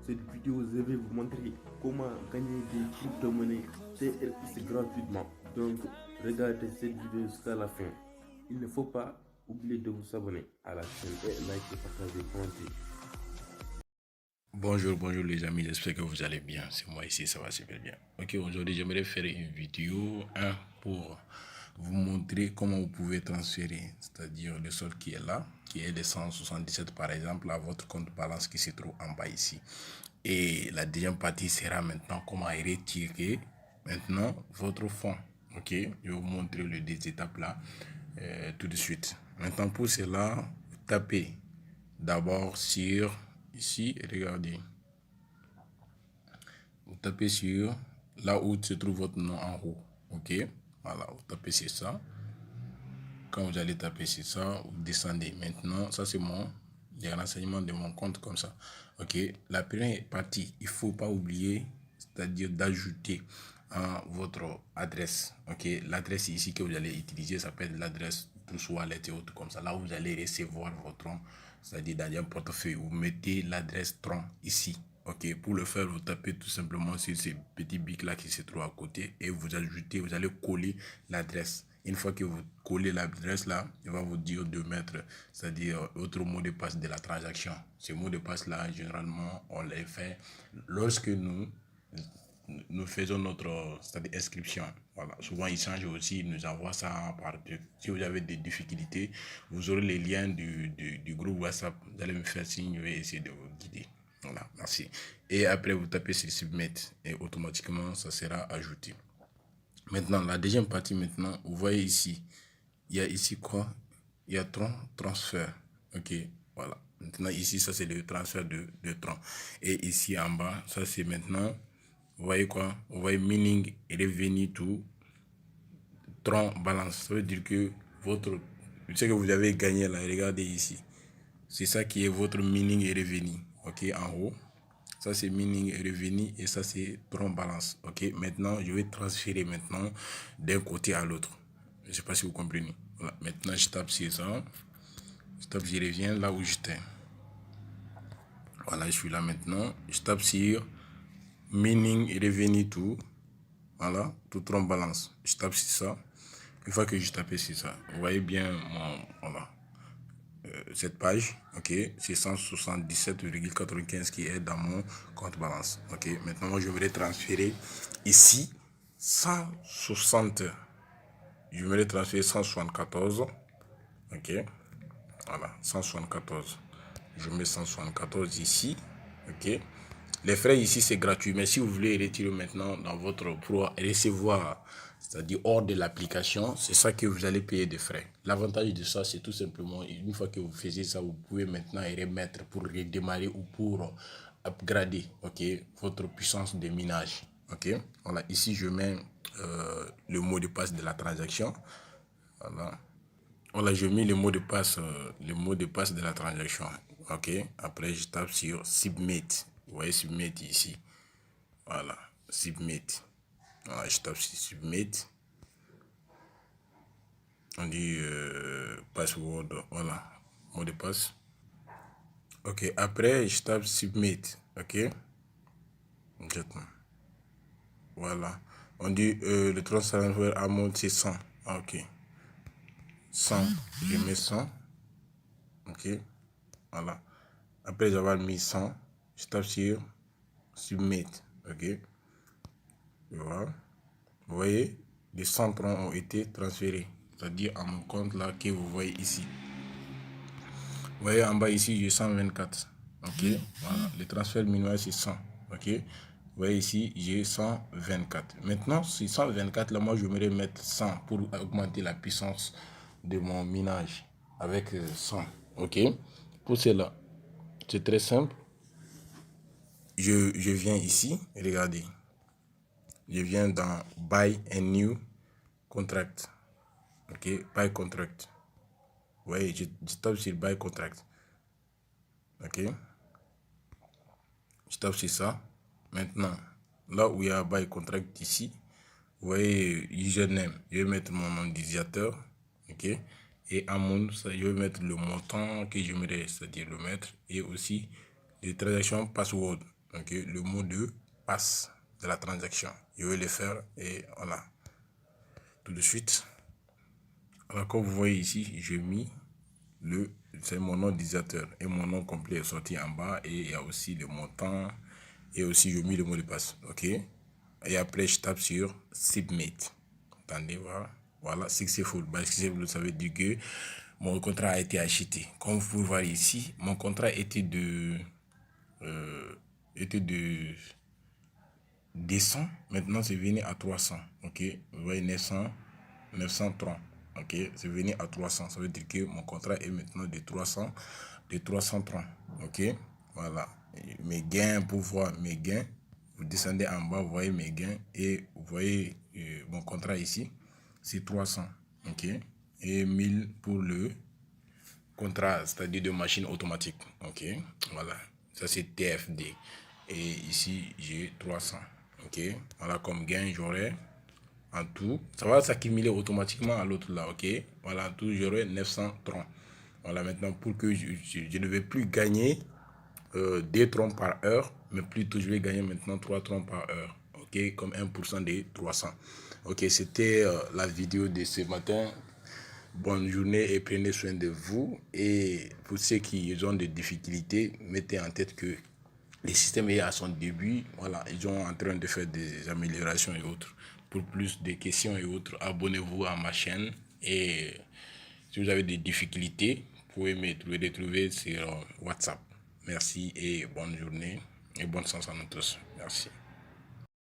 cette vidéo, je vais vous montrer comment gagner des crypto-monnaies TRX gratuitement. Donc, regardez cette vidéo jusqu'à la fin. Il ne faut pas oublier de vous abonner à la chaîne et liker, partager, commenter. Bonjour les amis, j'espère que vous allez bien. C'est moi ici, ça va super bien. Ok, aujourd'hui j'aimerais faire une vidéo pour vous montrer comment vous pouvez transférer, c'est-à-dire le solde qui est là, qui est de 177 par exemple, à votre compte balance qui se trouve en bas ici. Et la deuxième partie sera maintenant comment retirer maintenant votre fonds. Ok, je vais vous montrer les deux étapes là tout de suite. Maintenant pour cela, vous tapez d'abord sur ici, regardez. Vous tapez sur là où se trouve votre nom en haut. Ok, voilà, vous tapez sur ça. Quand vous allez taper sur ça, vous descendez. Maintenant, ça c'est les renseignements de mon compte comme ça. Ok, la première partie, il faut pas oublier, c'est-à-dire d'ajouter votre adresse. Ok, l'adresse ici que vous allez utiliser s'appelle l'adresse Trust Wallet et autres comme ça. Là où vous allez recevoir votre tron, c'est-à-dire dans un portefeuille, vous mettez l'adresse tron ici. Ok, pour le faire, vous tapez tout simplement sur ces petits bics là qui se trouvent à côté et vous ajoutez, vous allez coller l'adresse. Une fois que vous collez l'adresse là, il va vous dire de mettre, c'est-à-dire autre mot de passe de la transaction. Ce mot de passe là, généralement, on les fait lorsque nous faisons notre inscription. Voilà. Souvent, ils changent aussi, ils nous envoient ça par... Si vous avez des difficultés, vous aurez les liens du groupe WhatsApp. Vous allez me faire signe, je vais essayer de vous guider. Voilà, merci. Et après, vous tapez sur Submit et automatiquement, ça sera ajouté. Maintenant, la deuxième partie, maintenant, vous voyez ici, il y a ici quoi? Il y a tron transfert. Ok, voilà. Maintenant, ici, ça c'est le transfert de tron. Et ici en bas, ça c'est maintenant, vous voyez quoi? Vous voyez meaning revenu to tron balance. Ça veut dire que ce que vous avez gagné là, regardez ici. C'est ça qui est votre meaning et revenu. Ok, en haut. Ça c'est meaning et revenu et ça c'est tron balance. Ok, maintenant je vais transférer maintenant d'un côté à l'autre. Je ne sais pas si vous comprenez. Voilà. Maintenant je tape sur ça. Je tape, je reviens là où j'étais. Voilà, je suis là maintenant. Je tape sur meaning et revenu tout. Voilà, tout tron balance. Je tape sur ça. Une fois que je tape sur ça, vous voyez bien voilà. Cette page, ok, c'est 177,95 qui est dans mon compte balance. Ok, maintenant moi je voudrais transférer ici 160. Je voudrais transférer 174. Ok, voilà, 174. Je mets 174 ici. Ok, les frais ici c'est gratuit, mais si vous voulez retirer maintenant dans votre pour recevoir, c'est-à-dire hors de l'application, c'est ça que vous allez payer des frais. L'avantage de ça, c'est tout simplement, une fois que vous faisiez ça, vous pouvez maintenant remettre pour redémarrer ou pour upgrader, ok, votre puissance de minage. Ok, voilà, ici je mets le mot de passe de la transaction. Voilà. Voilà, je mets le mot de passe, de la transaction. Ok, après je tape sur Submit. Vous voyez Submit ici. Voilà, Submit. Voilà, je tape sur Submit. On dit password. Voilà, mot de passe. Ok, après je tape Submit. Ok, voilà. On dit le transfert amount c'est 100. Ok, 100. Je mets 100. Ok, voilà. Après avoir mis 100, je tape sur Submit. Ok, voilà. Vous voyez, les 100 troncs ont été transférés, c'est-à-dire à mon compte là que vous voyez ici. Vous voyez en bas ici, j'ai 124. Ok, voilà. Le transfert minimal c'est 100. Ok, vous voyez ici, j'ai 124. Maintenant, ces 124 là, moi je voudrais mettre 100 pour augmenter la puissance de mon minage avec 100. Ok, pour cela, c'est très simple. Je viens ici, regardez. Je viens dans Buy a New Contract. Ok, Buy Contract. Vous voyez, je tape sur Buy Contract. Ok, je tape sur ça. Maintenant, là où il y a Buy Contract ici, vous voyez username, je vais mettre mon nom d'utilisateur. Ok, et amount, je vais mettre le montant que j'aimerais, c'est-à-dire le mettre, et aussi les transactions password. ok, le mot de passe de la transaction. Je vais le faire et voilà. Tout de suite. Alors, comme vous voyez ici, j'ai mis c'est mon nom d'utilisateur et mon nom complet est sorti en bas et il y a aussi le montant et aussi j'ai mis le mot de passe, ok. Et après je tape sur submit. Attendez, voilà, successful. Successful, ça veut dire que mon contrat a été acheté. Comme vous pouvez voir ici, mon contrat était de 200, maintenant c'est venu à 300, ok. Vous voyez 930, ok, c'est venu à 300, ça veut dire que mon contrat est maintenant de 330, ok. Voilà, mes gains, pour voir mes gains, vous descendez en bas, vous voyez mes gains et vous voyez mon contrat ici, c'est 300, ok, et 1000 pour le contrat, c'est-à-dire de machine automatique, ok. Voilà, ça c'est TFD et ici j'ai 300, ok. Voilà, comme gain j'aurai en tout, ça va s'accumuler automatiquement à l'autre là, ok. Voilà, en tout j'aurai 930. Voilà, maintenant pour que je ne vais plus gagner 2 troncs par heure, mais plutôt je vais gagner maintenant 3 troncs par heure, ok, comme 1% des 300. Ok, c'était la vidéo de ce matin. Bonne journée et prenez soin de vous. Et pour ceux qui ont des difficultés, mettez en tête que le système est à son début. Voilà, ils sont en train de faire des améliorations et autres. Pour plus de questions et autres, abonnez-vous à ma chaîne. Et si vous avez des difficultés, vous pouvez me retrouver sur WhatsApp. Merci et bonne journée et bonne chance à nous tous. Merci.